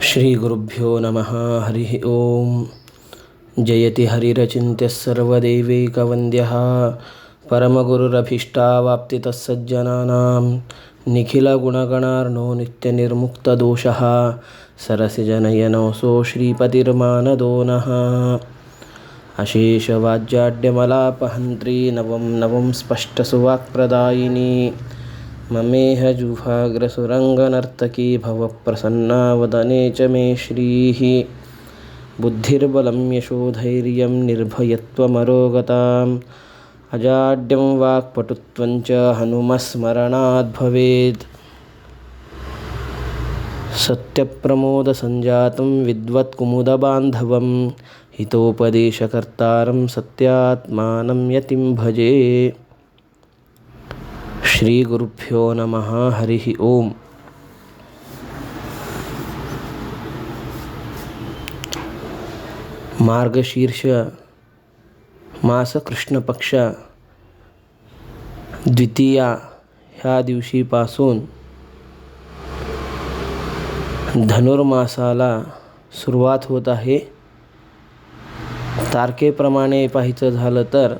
श्रीगुरुभ्यो नमः। हरिः ओं। जयति हरिरचिन्त्यः सर्वदैवैकवन्द्यः परमगुरुरभीष्टावाप्तितस्सज्जनानां निखिलगुणगणार्णो नित्यनिर्मुक्तदोषः सरसिजनयनोऽसौ श्रीपतिर्मानदो नः। अशेषवाज्याड्यमलापहन्त्री नवं नवं स्पष्टसुवाक्प्रदायिनी ममेह जुहाग्रसुरङ्गनर्तकी भवप्रसन्ना वदने च मे श्रीः। बुद्धिर्बलं यशोधैर्यं निर्भयत्वमरोगताम् अजाड्यं वाक्पटुत्वं च हनुमस्मरणात् भवेत्। सत्यप्रमोदसञ्जातं विद्वत्कुमुदबान्धवं हितोपदेशकर्तारं सत्यात्मानं यतिं भजे। श्रीगुरुभ्यो नमः। हरिः ओं। मार्गशीर्ष मास कृष्ण पक्ष द्वितीया ह्या दिवशीपासून धनुर्मासाला सुरुवात होत आहे. तारखेप्रमाणे पाहायचं झालं तर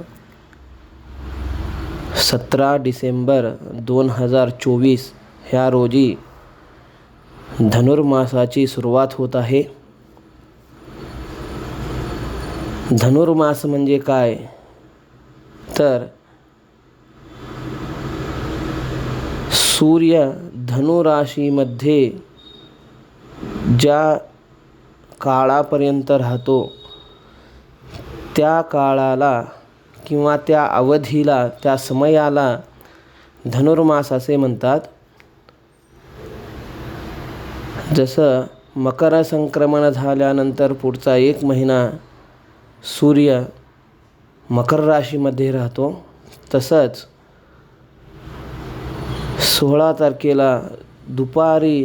17 डिसेंबर 2024 ह्या रोजी धनुर्मासाची सुरुवात होत आहे. धनुर्मास म्हणजे काय तर सूर्य धनु राशीमध्ये ज्या काळापर्यंत राहतो त्या काळाला किंवा त्या अवधीला, त्या समयाला धनुर्मास असे म्हणतात. जसं मकर संक्रमण झाल्यानंतर पुढचा 1 महिना सूर्य मकर राशीमध्ये राहतो, तसंच 16 तारखेला दुपारी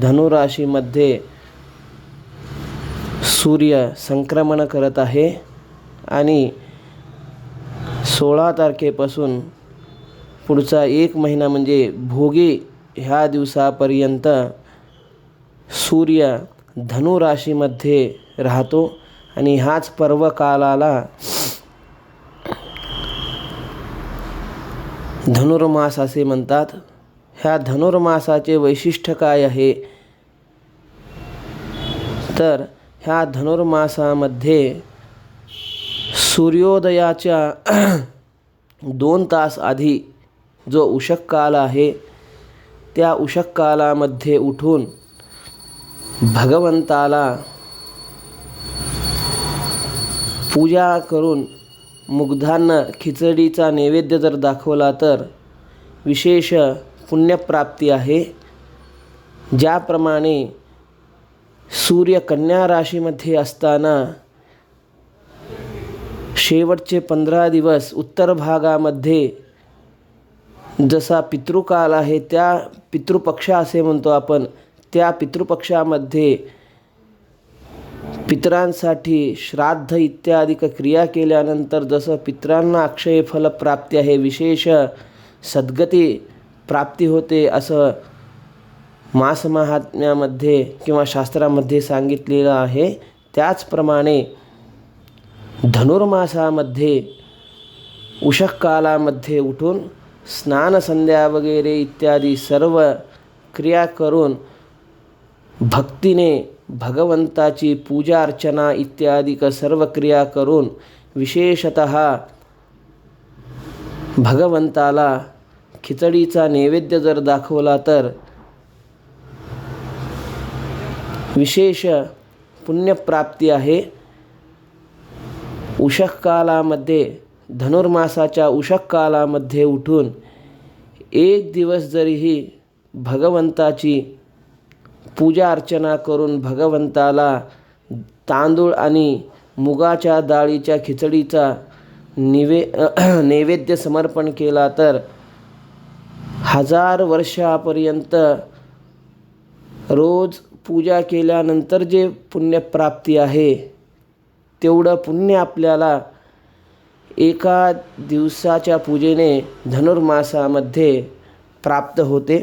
धनुराशीमध्ये सूर्य संक्रमण करत आहे आणि 16 तारखेपासून पुढचा 1 महिना म्हणजे भोगी ह्या दिवसापर्यंत सूर्य धनु राशीमध्ये राहतो आणि ह्याच पर्वकालाला धनुर्मास असे म्हणतात. ह्या धनुर्मासाचे वैशिष्ट्य काय आहे तर ह्या धनुर्मासामध्ये सूर्योदयाच्या 2 तास आधी जो उषक काल आहे त्या उषक कालामध्ये उठून भगवंताला पूजा करून मुग्धांना खिचडीचा नैवेद्य जर दाखवला तर विशेष पुण्यप्राप्ती आहे. ज्याप्रमाणे सूर्य कन्या राशीमध्ये असताना शेवटचे 15 दिवस उत्तर भागामध्ये जसा पितृकाल आहे, त्या पितृपक्ष असे म्हणतो आपण, त्या पितृपक्षामध्ये पितरांसाठी श्राद्ध इत्यादी क्रिया केल्यानंतर जसं पितरांना अक्षय फल प्राप्ती आहे, विशेष सद्गती प्राप्ती होते असं मासमहात्म्यामध्ये किंवा शास्त्रामध्ये सांगितलेलं आहे. त्याचप्रमाणे धनुर्मासामध्ये उषक कालामध्ये उठून स्नान संध्या वगैरे इत्यादी सर्व क्रिया करून भक्तीने भगवंताची पूजा अर्चना इत्यादी सर्व क्रिया करून विशेषतः भगवंताला खिचडीचा नैवेद्य जर दाखवला तर विशेष पुण्यप्राप्ती आहे. उषक कालामध्ये धनुर्मासाच्या उषक कालामध्ये उठून 1 दिवस जरीही भगवंताची पूजा अर्चना करून भगवंताला तांदूळ आणि मुगाच्या डाळीच्या खिचडीचा नैवेद्य समर्पण केला तर 1000 वर्षापर्यंत रोज पूजा केल्यानंतर जे पुण्यप्राप्ती आहे तेवढं पुण्य आपल्याला एका दिवसाच्या पूजेने धनुर्मासामध्ये प्राप्त होते.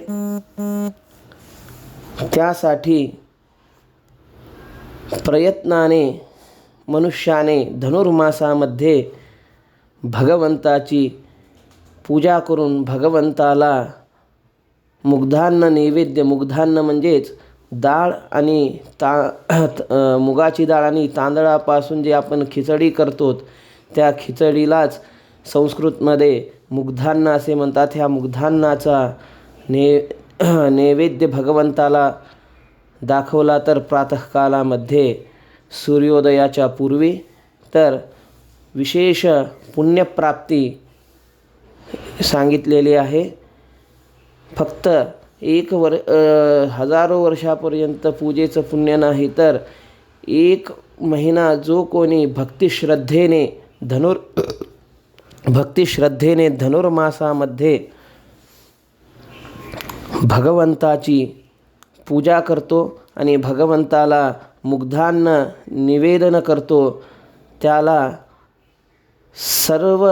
त्यासाठी प्रयत्नाने मनुष्याने धनुर्मासामध्ये भगवंताची पूजा करून भगवंताला मुग्धान्न नैवेद्य, मुग्धान्न म्हणजेच डाळ आणि मुगाची डाळ आणि तांदळापासून जे आपण खिचडी करतो त्या खिचडीलाच संस्कृतमध्ये मुग्धान्न असे म्हणतात. ह्या मुग्धान्नाचा नैवेद्य भगवंताला दाखवला तर प्रातःकालामध्ये सूर्योदयाच्या पूर्वी तर विशेष पुण्यप्राप्ती सांगितलेली आहे. फक्त हजारो वर्षापर्यंत पूजेचं पुण्य नाही तर 1 महिना जो कोणी भक्तिश्रद्धेने धनुर्मासामध्ये भगवंताची पूजा करतो आणि भगवंताला मुग्धान्न निवेदन करतो त्याला सर्व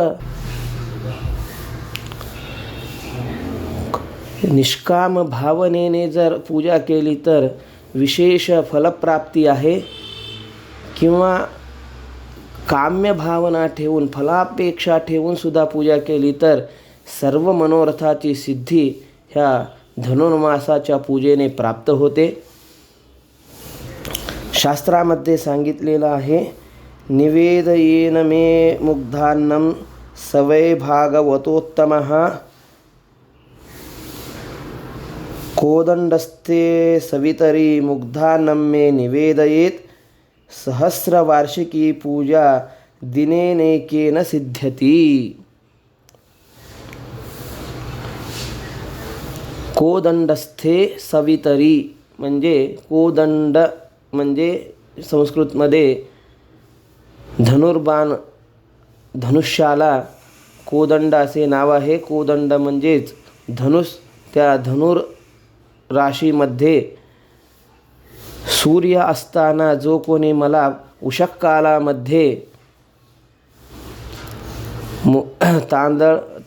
निष्काम भावनेने जर पूजा केली तर विशेष फलप्राप्ती आहे. किंवा काम्य भावना ठेवून फलापेक्षा ठेवून सुद्धा पूजा केली तर सर्व मनोरथाची सिद्धी ह्या धनुर्मासाच्या पूजेने प्राप्त होते. शास्त्रामध्ये सांगितलेलं आहे, निवेदयेन मे मुग्धान्नं सवै भागवतोत्तमः कोदंडस्थे सवितरी मुग्धान्नं मे निवेदयेत सहस्रवार्षिकी पूजा दिनेनेकेन सिद्ध्यति. कोदंडस्थे सवितरी म्हणजे कोदंड म्हणजे संस्कृतमध्ये धनुष्याला कोदंड असे नाव आहे. कोदंड म्हणजेच धनुष. त्या धनुर राशीमध्ये सूर्य असताना जो कोणी मला उषक कालामध्ये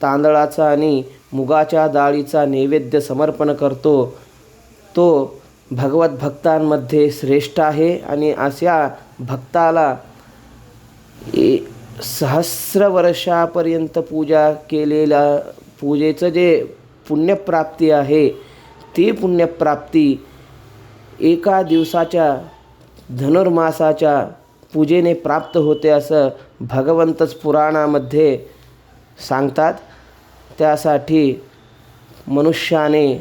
तांदळाचा आणि मुगाच्या डाळीचा नैवेद्य समर्पण करतो तो भगवत भक्तांमध्ये श्रेष्ठ आहे. आणि अशा भक्ताला सहस्र वर्षापर्यंत पूजा केलेल्या पूजेचं जे पुण्यप्राप्ती आहे ती पुण्यप्राप्ती एका दिवसाच्या धनुर्मासाच्या पूजेने प्राप्त होते असं भगवंतच पुराणामध्ये सांगतात. त्यासाठी मनुष्याने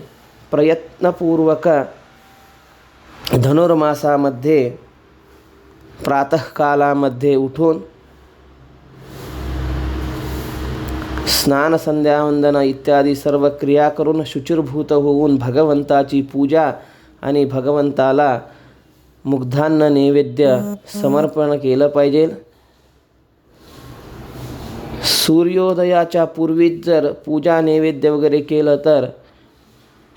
प्रयत्नपूर्वक धनुर्मासामध्ये प्रातःकालामध्ये उठून स्नान संध्यावंदन इत्यादी सर्व क्रिया करून शुचिर्भूत होऊन भगवंताची पूजा आणि भगवंताला मुग्धान्न नैवेद्य समर्पण केलं पाहिजे. सूर्योदयाच्या पूर्वीच जर पूजा नैवेद्य वगैरे केलं तर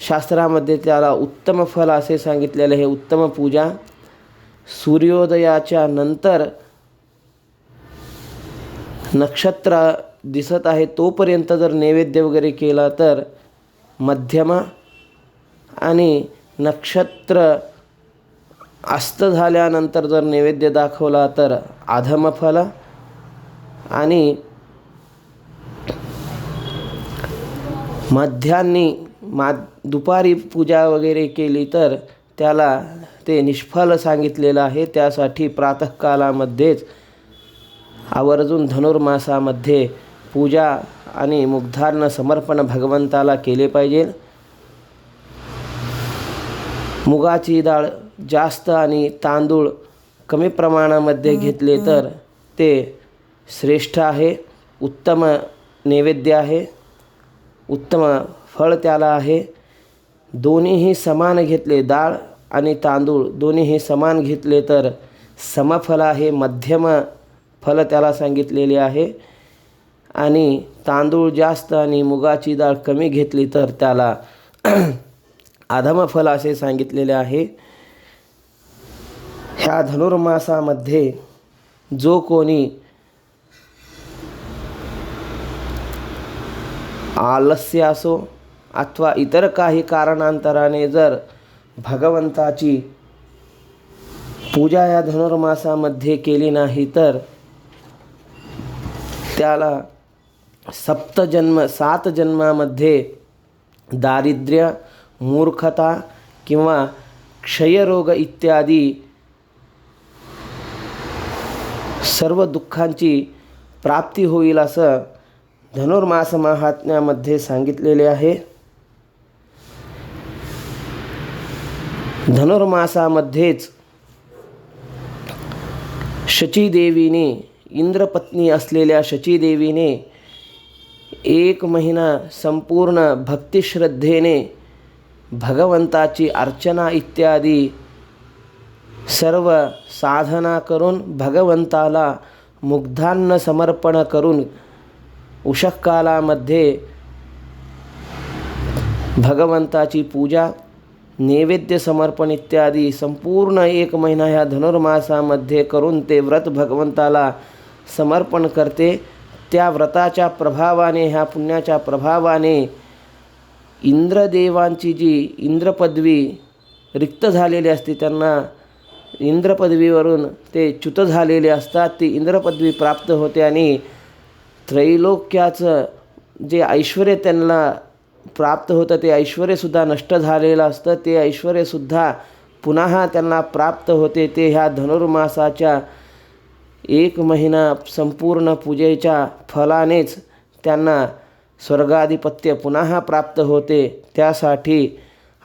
शास्त्रामध्ये त्याला उत्तम फल असे सांगितलेले आहे. उत्तम पूजा सूर्योदयाच्या नंतर नक्षत्र दिसत आहे तोपर्यंत जर नैवेद्य वगैरे केला तर मध्यम, आणि नक्षत्र अस्त झाल्यानंतर जर नैवेद्य दाखवला तर अधम फल, आणि दुपारी पूजा वगैरे केली तर त्याला ते निष्फल सांगितलेलं आहे. त्यासाठी प्रातःकालामध्येच आवर्जून धनुर्मासामध्ये पूजा आणि मुग्धान्न समर्पण भगवंताला केले पाहिजे. मुगाची डाळ जास्त आणि तांदूळ कमी प्रमाणामध्ये घेतले तर ते श्रेष्ठ आहे. उत्तम नैवेद्य आहे, उत्तम फळ त्याला आहे. दोन्हीही समान घेतले, डाळ आणि तांदूळ दोन्हीही समान घेतले तर समफल आहे, मध्यम फल त्याला सांगितलेले आहे. आणि तांदूळ जास्त आणि मुगाची डाळ कमी घेतली तर त्याला अधम फल असे सांगितलेले आहे. ह्या धनुर्मासामध्ये जो कोणी आलस्य असो अथवा इतर काही कारणांतराने जर भगवंताची पूजा या धनुर्मासामध्ये केली नाही तर त्याला 7 जन्मामध्ये दारिद्र्य, मूर्खता किंवा क्षयरोग इत्यादी सर्व दुःखांची प्राप्ती होईल असं धनुर्मास महात्म्यामध्ये सांगितलेले आहे. धनुर्मासामध्येच शचीदेवीने, इंद्रपत्नी असलेल्या शचीदेवीने 1 महिना संपूर्ण भक्तिश्रद्धेने भगवंताची अर्चना इत्यादी सर्व साधना करून भगवंताला मुग्धान्न समर्पण करून उषःकालामध्ये भगवंताची पूजा, नैवेद्य समर्पण इत्यादी संपूर्ण 1 महिना ह्या धनुर्मासामध्ये करून ते व्रत भगवंताला समर्पण करते. त्या व्रताच्या प्रभावाने, ह्या पुण्याच्या प्रभावाने इंद्रदेवांची जी इंद्रपदवी रिक्त झालेली असते, त्यांना इंद्रपदवीवरून ते च्युत झालेले असतात, ती इंद्रपदवी प्राप्त होते आणि त्रैलोक्याचं जे ऐश्वर त्यांना प्राप्त होतं ते ऐश्वर्यसुद्धा नष्ट झालेलं असतं, ते ऐश्वर्यसुद्धा पुन्हा त्यांना प्राप्त होते. ते ह्या धनुर्मासाच्या 1 महिना संपूर्ण पूजेच्या फलानेच त्यांना स्वर्गाधिपत्य पुन्हा प्राप्त होते. त्यासाठी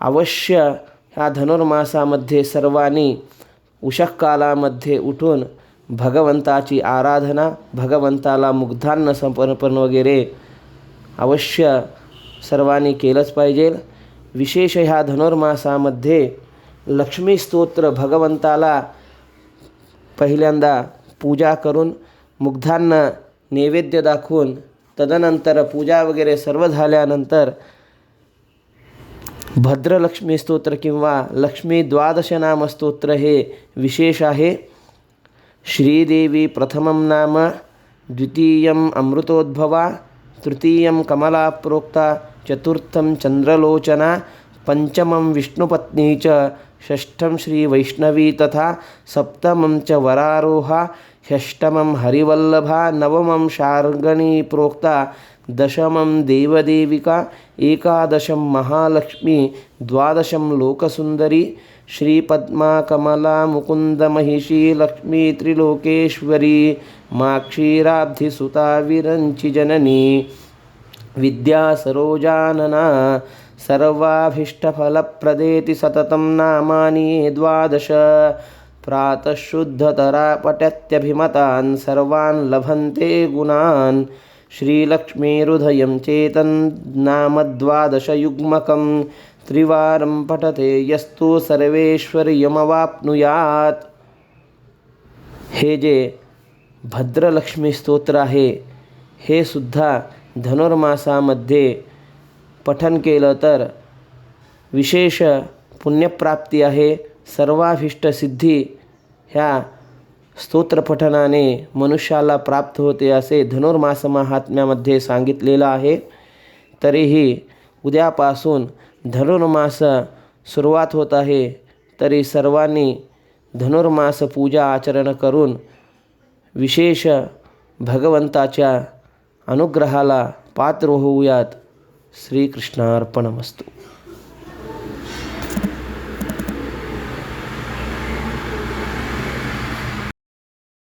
अवश्य ह्या धनुर्मासामध्ये सर्वांनी उषःकालामध्ये उठून भगवंताची आराधना, भगवंताला मुग्धान्न समर्पण वगैरे अवश्य सर्वांनी केलंच पाहिजे. विशेष ह्या धनुर्मासामध्ये लक्ष्मी स्तोत्र भगवंताला पहिल्यांदा पूजा करून मुग्धान्न नैवेद्य दाखवून तदनंतर पूजा वगैरे सर्व झाल्यानंतर भद्रलक्ष्मी स्तोत्र किंवा लक्ष्मी द्वादश नाम स्तोत्र हे विशेष आहे. श्रीदेवी प्रथमं नाम, द्वितीयम् अमृतोद्भवा, तृतीयं कमला प्रोक्ता, चतुर्थं चंद्रलोचना, पंचमं विष्णुपत्नी च, षष्ठं श्रीवैष्णवी तथा, सप्तमं च वरारोहा, षष्ठमं हरिवल्लभा, नवमं शार्गणी प्रोक्ता, दशमं देवदेविका, एकादशं महालक्ष्मी, द्वादशं लोकसुंदरी, श्रीपद्मा कमला मुकुंदमहिषी लक्ष्मी त्रिलोकेश्वरी, मा क्षीराब्धिसुता विरंचिजननी, विद्या सरोजानना, सर्वाभीष्टफलप्रदेति सततं नामानि 12, प्रातः शुद्धतरा पठत्यभिमतान् सर्वान् लभन्ते गुणान्, श्रीलक्ष्मीरुदयं चेतन् नाम 12 युग्मकं, त्रिवारं पठते यस्तु सर्वेश्वर्यमवाप्नुयात्. हे जे भद्रलक्ष्मी स्तोत्र आहे हे सुद्धा धनुर्मासामध्ये पठन केलं तर विशेष पुण्यप्राप्ती आहे. सर्वाभीष्ट सिद्धी ह्या स्तोत्र पठनाने मनुष्याला प्राप्त होते असे धनुर्मास महात्म्यामध्ये सांगितलेलं आहे. तरीही उद्यापासून धनुर्मास सुरुवात होत आहे, तरी सर्वांनी धनुर्मास पूजा आचरण करून विशेष भगवंताच्या अनुग्रहाला पात्र होऊयात. श्रीकृष्णार्पणमस्तु.